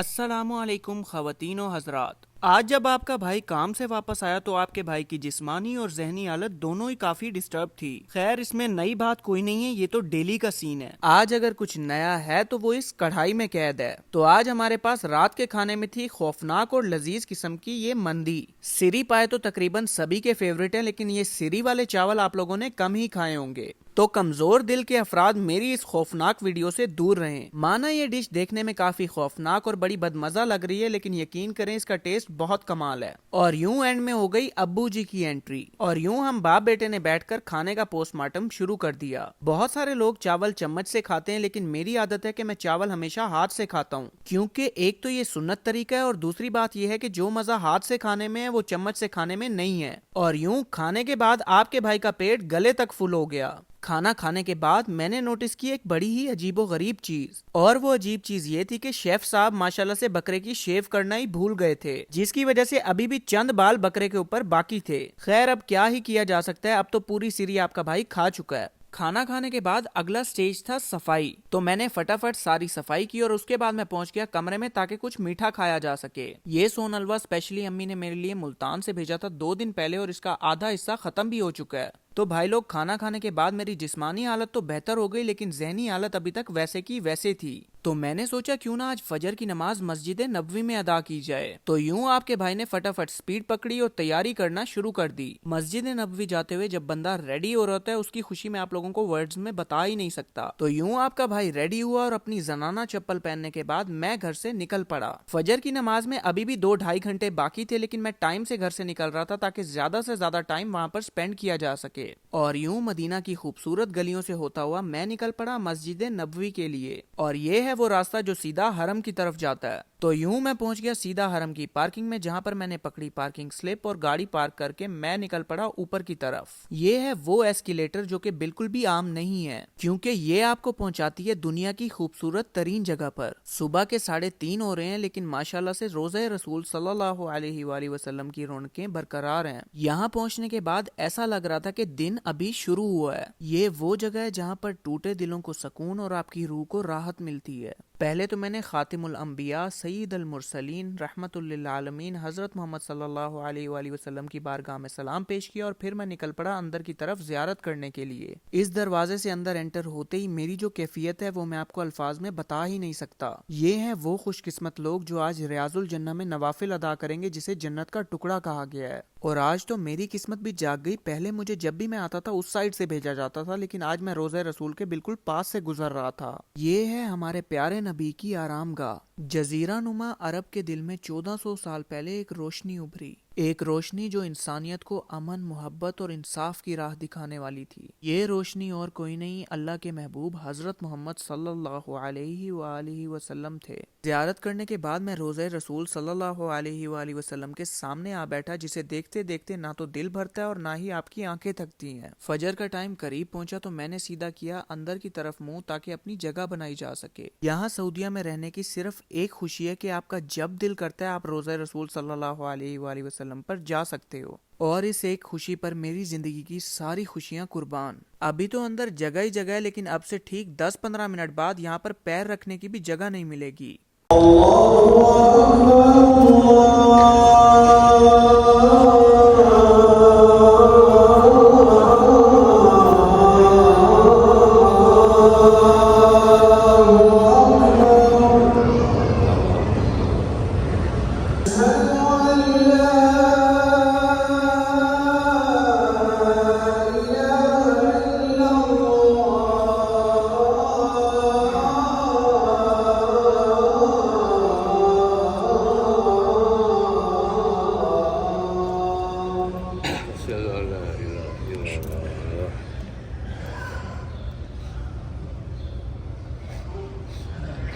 अस्सलामुअलैकुम ख़वातीन व हज़रात। आज जब आपका भाई काम से वापस आया तो आपके भाई की जिस्मानी और जहनी हालत दोनों ही काफी डिस्टर्ब थी। खैर, इसमें नई बात कोई नहीं है, ये तो डेली का सीन है। आज अगर कुछ नया है तो वो इस कढ़ाई में कैद है। तो आज हमारे पास रात के खाने में थी खौफनाक और लजीज किस्म की ये मंदी। सिरी पाए तो तकरीबन सभी के फेवरेट है, लेकिन ये सिरी वाले चावल आप लोगों ने कम ही खाए होंगे। तो कमजोर दिल के अफराद मेरी इस खौफनाक वीडियो से दूर रहें। माना ये डिश देखने में काफी खौफनाक और बड़ी बदमजा लग रही है, लेकिन यकीन करें इसका टेस्ट बहुत कमाल है। और यूं एंड में हो गई अब्बू जी की एंट्री, और यूं हम बाप बेटे ने बैठकर खाने का पोस्टमार्टम शुरू कर दिया। बहुत सारे लोग चावल चम्मच से खाते हैं, लेकिन मेरी आदत है कि मैं चावल हमेशा हाथ से खाता हूँ, क्योंकि एक तो ये सुन्नत तरीका है और दूसरी बात यह है कि जो मजा हाथ से खाने में है वो चम्मच से खाने में नहीं है। और यूं खाने के बाद आपके भाई का पेट गले तक फुल हो गया। खाना खाने के बाद मैंने नोटिस की एक बड़ी ही अजीबो गरीब चीज, और वो अजीब चीज ये थी कि शेफ साहब माशाल्लाह से बकरे की शेव करना ही भूल गए थे, जिसकी वजह से अभी भी चंद बाल बकरे के ऊपर बाकी थे। खैर, अब क्या ही किया जा सकता है, अब तो पूरी सीरी आपका भाई खा चुका है। खाना खाने के बाद अगला स्टेज था सफाई। तो मैंने फटाफट सारी सफाई की और उसके बाद मैं पहुंच गया कमरे में ताकि कुछ मीठा खाया जा सके। ये सोन हलवा स्पेशली अम्मी ने मेरे लिए मुल्तान से भेजा था 2 दिन पहले, और इसका आधा हिस्सा खत्म भी हो चुका है। तो भाई लोग, खाना खाने के बाद मेरी जिस्मानी हालत तो बेहतर हो गई, लेकिन जहनी हालत अभी तक वैसे की वैसे थी। तो मैंने सोचा क्यों ना आज फजर की नमाज मस्जिद नबवी में अदा की जाए। तो यूं आपके भाई ने फटाफट स्पीड पकड़ी और तैयारी करना शुरू कर दी। मस्जिद नबवी जाते हुए जब बंदा रेडी हो रहा है, उसकी खुशी में आप लोगों को वर्ड्स में बता ही नहीं सकता। तो यूं आपका भाई रेडी हुआ और अपनी जनाना चप्पल पहनने के बाद मैं घर से निकल पड़ा। फजर की नमाज में अभी भी 2-2.5 घंटे बाकी थे, लेकिन मैं टाइम से घर से निकल रहा था ताकि ज्यादा से ज्यादा टाइम वहां पर स्पेंड किया जा सके। और यूं मदीना की खूबसूरत गलियों से होता हुआ मैं निकल पड़ा मस्जिद नबवी के लिए। और ये है वो रास्ता जो सीधा हरम की तरफ जाता है। तो यूं मैं पहुंच गया सीधा हरम की पार्किंग में, जहां पर मैंने पकड़ी पार्किंग स्लिप और गाड़ी पार्क करके मैं निकल पड़ा ऊपर की तरफ। ये है वो एस्केलेटर जो कि बिल्कुल भी आम नहीं है, क्योंकि ये आपको पहुंचाती है दुनिया की खूबसूरत तरीन जगह पर। सुबह के 3:30 हो रहे हैं, लेकिन माशाल्लाह से रोज़े रसूल सल्लल्लाहु अलैहि वसल्लम की रौनकें बरकरार हैं। यहाँ पहुंचने के बाद ऐसा लग रहा था कि दिन अभी शुरू हुआ है। ये वो जगह है जहाँ पर टूटे दिलों को सुकून और आपकी रूह को राहत मिलती है। पहले तो मैंने खातिमुल अंबिया सईद अल मुरसलीन रहमतुल लिल आलमीन हजरत मोहम्मद सल्लल्लाहु अलैहि वसल्लम की बारगाह में सलाम पेश किया, और फिर मैं निकल पड़ा अंदर की तरफ ज़ियारत करने के लिए। इस दरवाजे से अंदर एंटर होते ही मेरी जो कैफियत है वो मैं आपको अल्फाज में बता ही नहीं सकता। ये हैं वो खुशकिस्मत लोग जो आज रियाजुल जन्नह में नवाफिल अदा करेंगे, जिसे जन्नत का टुकड़ा कहा गया है। और आज तो मेरी किस्मत भी जाग गई। पहले मुझे जब भी मैं आता था उस साइड से भेजा जाता था, लेकिन आज मैं रोज़े रसूल के बिल्कुल पास से गुजर रहा था। ये है हमारे प्यारे नबी की आरामगाह। जजीरा नुमा अरब के दिल में 1400 साल पहले एक रोशनी उभरी, एक रोशनी जो इंसानियत को अमन, मोहब्बत और इंसाफ की राह दिखाने वाली थी। ये रोशनी और कोई नहीं, अल्लाह के महबूब हजरत मोहम्मद सल्लल्लाहु अलैहि वसल्लम थे। ज़ियारत करने के बाद मैं रोज़े रसूल सल्लल्लाहु अलैहि वसल्लम के सामने आ बैठा, जिसे देखते देखते ना तो दिल भरता है और ना ही आपकी आंखें थकती हैं। फजर का टाइम करीब पहुंचा तो मैंने सीधा किया अंदर की तरफ मुंह, ताकि अपनी जगह बनाई जा सके। यहाँ सऊदिया में रहने की सिर्फ एक खुशी है कि आपका जब दिल करता है आप रोज़े रसूल सल्लल्लाहु अलैहि वसल्लम पर जा सकते हो, और इस एक खुशी पर मेरी जिंदगी की सारी खुशियां कुर्बान। अभी तो अंदर जगह ही जगह है, लेकिन अब से ठीक 10-15 मिनट बाद यहाँ पर पैर रखने की भी जगह नहीं मिलेगी।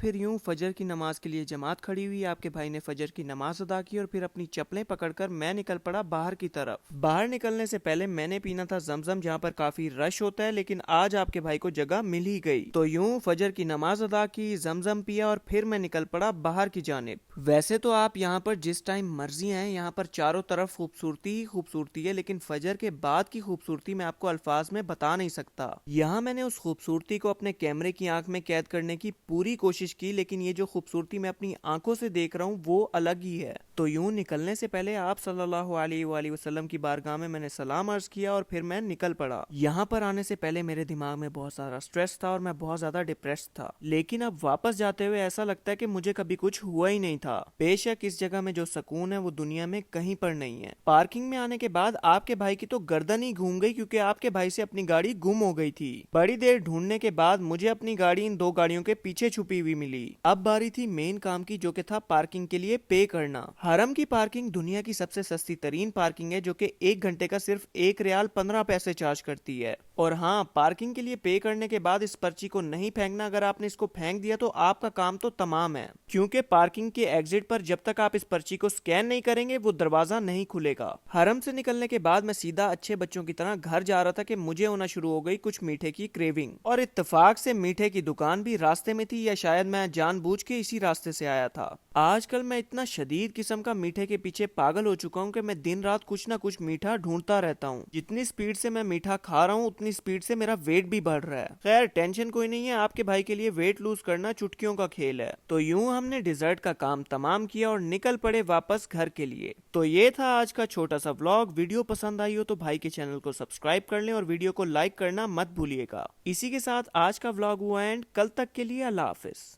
फिर यूं फजर की नमाज के लिए जमात खड़ी हुई। आपके भाई ने फजर की नमाज अदा की और फिर अपनी चप्पलें पकड़कर मैं निकल पड़ा बाहर की तरफ। बाहर निकलने से पहले मैंने पीना था जमजम, जहाँ पर काफी रश होता है, लेकिन आज आपके भाई को जगह मिल ही गई। तो यूं फजर की नमाज अदा की, जमजम पिया और फिर मैं निकल पड़ा बाहर की जानिब। वैसे तो आप यहाँ पर जिस टाइम मर्जी आए, यहाँ पर चारों तरफ खूबसूरती ही खूबसूरती है, लेकिन फजर के बाद की खूबसूरती मैं आपको अल्फाज में बता नहीं सकता। यहाँ मैंने उस खूबसूरती को अपने कैमरे की आंख में कैद करने की पूरी कोशिश की, लेकिन ये जो खूबसूरती मैं अपनी आंखों से देख रहा हूँ वो अलग ही है। तो यूं निकलने से पहले आप सल्लल्लाहु अलैहि वसल्लम की बारगाह में मैंने सलाम अर्ज किया और फिर मैं निकल पड़ा। यहाँ पर आने से पहले मेरे दिमाग में बहुत सारा स्ट्रेस था और मैं बहुत ज्यादा डिप्रेस था, लेकिन अब वापस जाते हुए ऐसा लगता है कि मुझे कभी कुछ हुआ ही नहीं था। बेशक इस जगह में जो सुकून है वो दुनिया में कहीं पर नहीं है। पार्किंग में आने के बाद आपके भाई की तो गर्दन ही घूम गई, क्योंकि आपके भाई से अपनी गाड़ी गुम हो गई थी। बड़ी देर ढूंढने के बाद मुझे अपनी गाड़ी इन दो गाड़ियों के पीछे छुपी हुई मिली। अब बारी थी मेन काम की, जो कि था पार्किंग के लिए पे करना। हरम की पार्किंग दुनिया की सबसे सस्ती तरीन पार्किंग है, जो कि 1 घंटे का सिर्फ 1 रियाल 15 पैसे चार्ज करती है। और हाँ, पार्किंग के लिए पे करने के बाद इस पर्ची को नहीं फेंकना। अगर आपने इसको फेंक दिया तो आपका काम तो तमाम है, क्योंकि पार्किंग के एग्जिट पर जब तक आप इस पर्ची को स्कैन नहीं करेंगे वो दरवाजा नहीं खुलेगा। हरम से निकलने के बाद मैं सीधा अच्छे बच्चों की तरह घर जा रहा था कि मुझे होना शुरू हो गई कुछ मीठे की क्रेविंग, और इत्तेफाक से मीठे की दुकान भी रास्ते में थी, या शायद मैं जानबूझ के इसी रास्ते से आया था। आजकल मैं इतना शदीद किस्म का मीठे के पीछे पागल हो चुका हूँ कि मैं दिन रात कुछ ना कुछ मीठा ढूंढता रहता हूँ। जितनी स्पीड से मैं मीठा खा रहा हूँ उतनी स्पीड से मेरा वेट भी बढ़ रहा है। खैर टेंशन कोई नहीं है, आपके भाई के लिए वेट लूज करना चुटकियों का खेल है। तो यूं हमने डिजर्ट का काम तमाम किया और निकल पड़े वापस घर के लिए। तो ये था आज का छोटा सा व्लॉग। वीडियो पसंद आई हो तो भाई के चैनल को सब्सक्राइब कर लें और वीडियो को लाइक करना मत भूलिएगा। इसी के साथ आज का व्लॉग हुआ एंड। कल तक के लिए अल्लाह हाफिज।